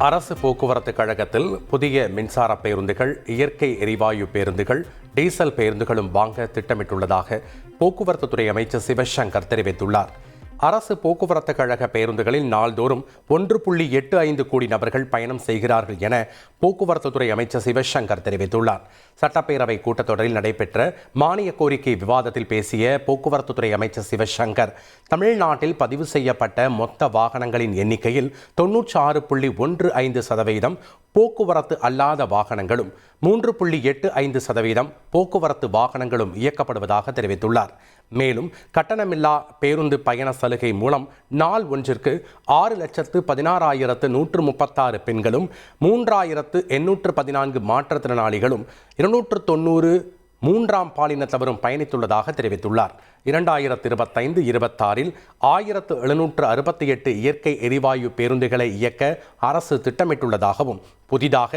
அரசு போக்குவரத்து கழகத்தில் புதிய மின்சார பேருந்துகள், இயற்கை எரிவாயு பேருந்துகள், டீசல் பேருந்துகளும் வாங்க திட்டமிட்டுள்ளதாக போக்குவரத்துத்துறை அமைச்சர் சிவசங்கர் தெரிவித்துள்ளார். அரசு போக்குவரத்து கழக பேருந்துகளில் நாள்தோறும் 1.85 கோடி நபர்கள் பயணம் செய்கிறார்கள் என போக்குவரத்துத்துறை அமைச்சர் சிவசங்கர் தெரிவித்துள்ளார். சட்டப்பேரவை கூட்டத்தொடரில் நடைபெற்ற மானிய கோரிக்கை விவாதத்தில் பேசிய போக்குவரத்துத்துறை அமைச்சர் சிவசங்கர், தமிழ்நாட்டில் பதிவு செய்யப்பட்ட மொத்த வாகனங்களின் எண்ணிக்கையில் 96.15% போக்குவரத்து அல்லாத வாகனங்களும் 3.85% போக்குவரத்து வாகனங்களும் இயக்கப்படுவதாக தெரிவித்துள்ளார். மேலும் கட்டணமில்லா பேருந்து பயண சலுகை மூலம் நாள் ஒன்றிற்கு 6,16,136 பெண்களும் 3,814 மாற்றுத்திறனாளிகளும் 290 மூன்றாம் பாலினத்தவரும் பயணித்துள்ளதாக தெரிவித்துள்ளார். 2025-26 1768 இயற்கை எரிவாயு பேருந்துகளை இயக்க அரசு திட்டமிட்டுள்ளதாகவும், புதிதாக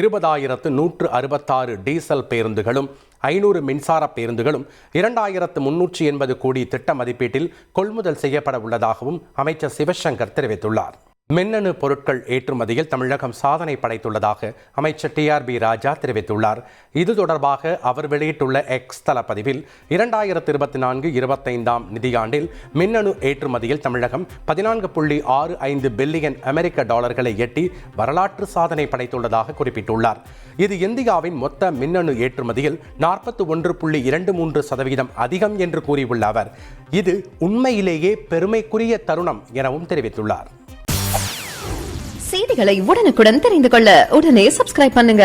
20,166 டீசல் பேருந்துகளும் 500 மின்சார பேருந்துகளும் 2,380 கோடி திட்ட மதிப்பீட்டில் கொள்முதல் செய்யப்பட உள்ளதாகவும் அமைச்சர் சிவசங்கர் தெரிவித்துள்ளார். மின்னணு பொருட்கள் ஏற்றுமதியில் தமிழகம் சாதனை படைத்துள்ளதாக அமைச்சர் TRB ராஜா தெரிவித்துள்ளார். இது தொடர்பாக அவர் வெளியிட்டுள்ள எக்ஸ் தள பதிவில் 2024-25 நிதியாண்டில் மின்னணு ஏற்றுமதியில் தமிழகம் 14.65 பில்லியன் அமெரிக்க டாலர்களை எட்டி வரலாற்று சாதனை படைத்துள்ளதாக குறிப்பிட்டுள்ளார். இது இந்தியாவின் மொத்த மின்னணு ஏற்றுமதியில் 41.23% அதிகம் என்று கூறியுள்ள அவர், இது உண்மையிலேயே பெருமைக்குரிய தருணம் எனவும் தெரிவித்துள்ளார். செய்திகளை உடனுக்குடன் தெரிந்து கொள்ள உடனே சப்ஸ்கிரைப் பண்ணுங்க.